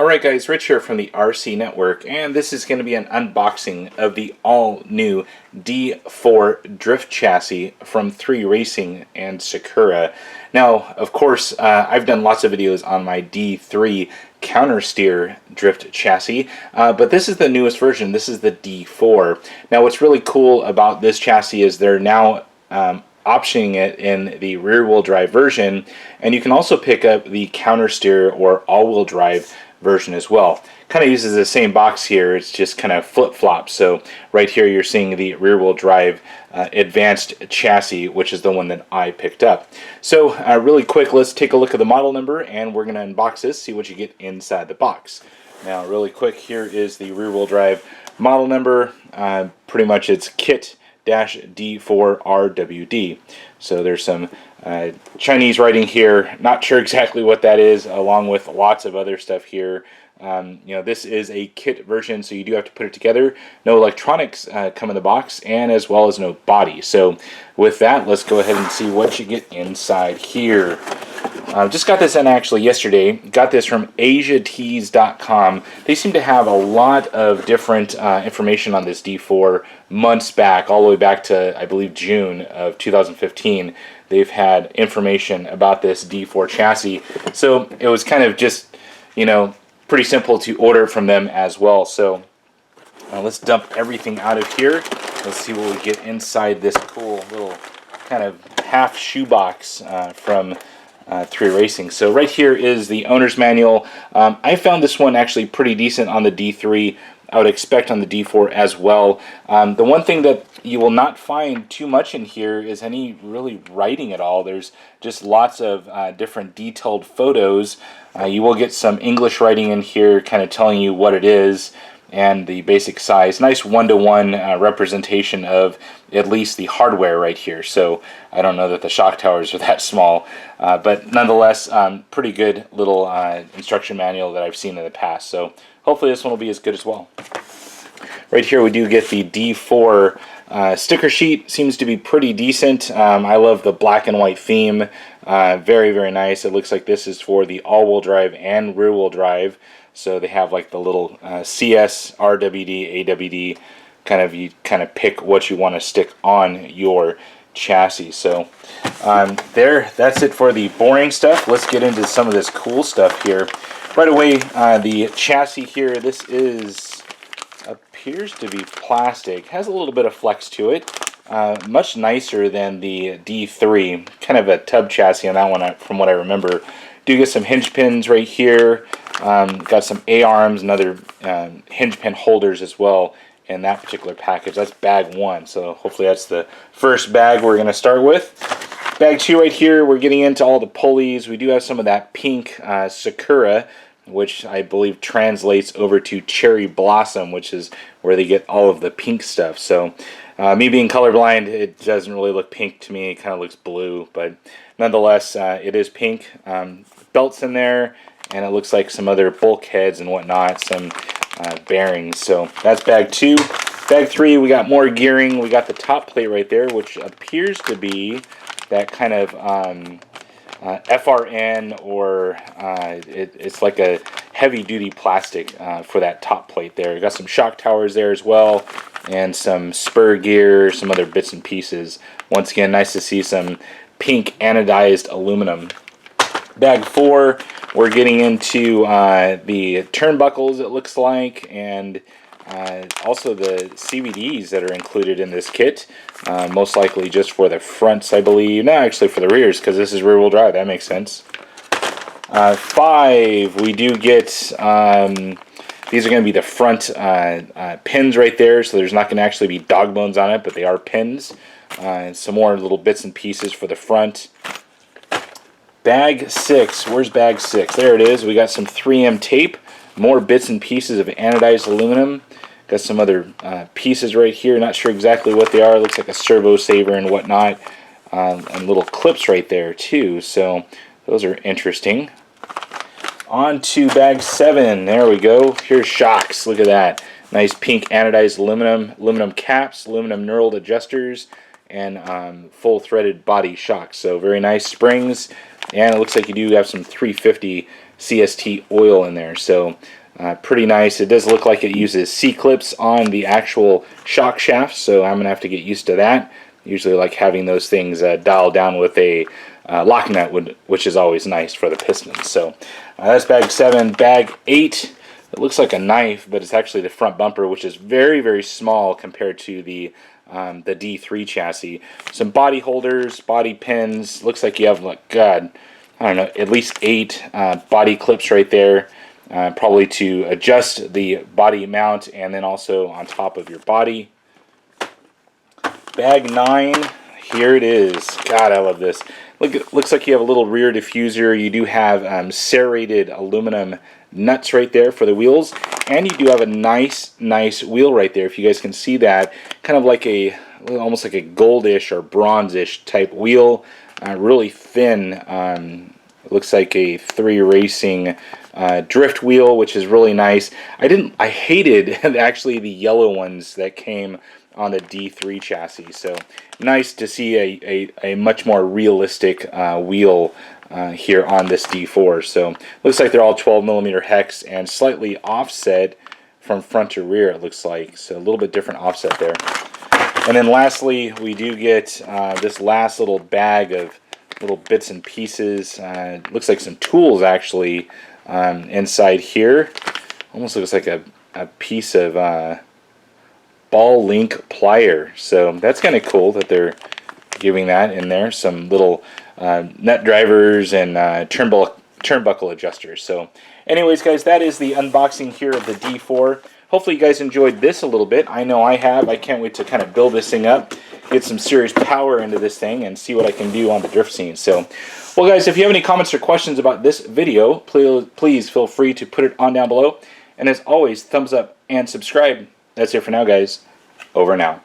Alright guys, Rich here from the RC Network, and this is going to be an unboxing of the all-new D4 Drift chassis from 3Racing and Sakura. Now, of course, I've done lots of videos on my D3 countersteer drift chassis, but this is the newest version. This is the D4. Now, what's really cool about this chassis is they're now optioning it in the rear-wheel drive version, and you can also pick up the countersteer or all-wheel drive version as well. Kind of uses the same box here, it's just kind of flip-flop. So right here you're seeing the rear-wheel drive advanced chassis, which is the one that I picked up. So really quick, let's take a look at the model number, and we're going to unbox this, see what you get inside the box. Now really quick, here is the rear-wheel drive model number. Pretty much it's kit-D4 RWD. So there's some Chinese writing here, not sure exactly what that is, along with lots of other stuff here. You know, this is a kit version, so you do have to put it together. No electronics come in the box, and as well as no body. So with that, let's go ahead and see what you get inside here. Just got this in actually yesterday. Got this from AsiaTees.com. They seem to have a lot of different information on this D4 months back, all the way back to, I believe, June of 2015. They've had information about this D4 chassis. So it was kind of just, you know, pretty simple to order from them as well. So let's dump everything out of here. Let's see what we get inside this cool little kind of half shoebox from 3Racing. So right here is the owner's manual. I found this one actually pretty decent on the D3. I would expect on the D4 as well. The one thing that you will not find too much in here is any really writing at all. There's just lots of different detailed photos. You will get some English writing in here kind of telling you what it is and the basic size. Nice one-to-one representation of at least the hardware right here. So I don't know that the shock towers are that small, but nonetheless, pretty good little instruction manual that I've seen in the past. So hopefully this one will be as good as well. Right here we do get the D4 sticker sheet. Seems to be pretty decent. I love the black and white theme. Very, very nice. It looks like this is for the all-wheel drive and rear-wheel drive. So they have like the little CS, RWD, AWD, you kind of pick what you want to stick on your chassis. So that's it for the boring stuff. Let's get into some of this cool stuff here. Right away, the chassis here, this appears to be plastic. Has a little bit of flex to it. Much nicer than the D3. Kind of a tub chassis on that one from what I remember. Do get some hinge pins right here. Got some A-arms and other hinge pin holders as well in that particular package. That's bag one, so hopefully that's the first bag we're going to start with. Bag two right here, we're getting into all the pulleys. We do have some of that pink Sakura, which I believe translates over to cherry blossom, which is where they get all of the pink stuff. So me being colorblind, it doesn't really look pink to me. It kind of looks blue, but nonetheless, it is pink. Belts in there, and it looks like some other bulkheads and whatnot, some bearings. So that's bag two. Bag three, we got more gearing. We got the top plate right there, which appears to be that kind of FRN, or it's like a heavy-duty plastic for that top plate there. We got some shock towers there as well, and some spur gear, some other bits and pieces. Once again, nice to see some pink anodized aluminum. Bag four, we're getting into the turnbuckles, it looks like, and also the CVDs that are included in this kit. Most likely just for the fronts, I believe. No, actually for the rears, because this is rear-wheel drive. That makes sense. Five, we do get, these are going to be the front pins right there, so there's not going to actually be dog bones on it, but they are pins. And some more little bits and pieces for the front. Bag six, where's bag six? There it is. We got some 3M tape, more bits and pieces of anodized aluminum. Got some other pieces right here, not sure exactly what they are. Looks like a servo saver and whatnot, and little clips right there too, so those are interesting. On to bag seven, there we go. Here's shocks, look at that. Nice pink anodized aluminum caps, aluminum knurled adjusters, and full threaded body shocks. So very nice springs, and it looks like you do have some 350 CST oil in there. So Pretty nice. It does look like it uses C-clips on the actual shock shaft, so I'm going to have to get used to that. Usually like having those things dialed down with a lock nut, which is always nice for the pistons. So that's bag 7. Bag 8, it looks like a knife, but it's actually the front bumper, which is very, very small compared to the D3 chassis. Some body holders, body pins. Looks like you have, like, God, I don't know, at least 8 body clips right there. Probably to adjust the body mount and then also on top of your body. Bag 9, here it is. God, I love this. Looks like you have a little rear diffuser. You do have serrated aluminum nuts right there for the wheels, and you do have a nice wheel right there. If you guys can see that, kind of like almost like a goldish or bronzish type wheel. Really thin. It looks like a 3Racing Drift wheel, which is really nice. I hated actually the yellow ones that came on the D3 chassis. So nice to see a much more realistic wheel here on this D4. So looks like they're all 12mm hex and slightly offset from front to rear, it looks like. So a little bit different offset there. And then lastly, we do get this last little bag of little bits and pieces. Looks like some tools actually inside here. Almost looks like a piece of ball link plier. So that's kind of cool that they're giving that in there. Some little nut drivers and turnbuckle adjusters. So anyways, guys, that is the unboxing here of the D4. Hopefully you guys enjoyed this a little bit. I know I have. I can't wait to kind of build this thing up, get some serious power into this thing, and see what I can do on the drift scene. So, well, guys, if you have any comments or questions about this video, please feel free to put it on down below. And as always, thumbs up and subscribe. That's it for now, guys. Over and out.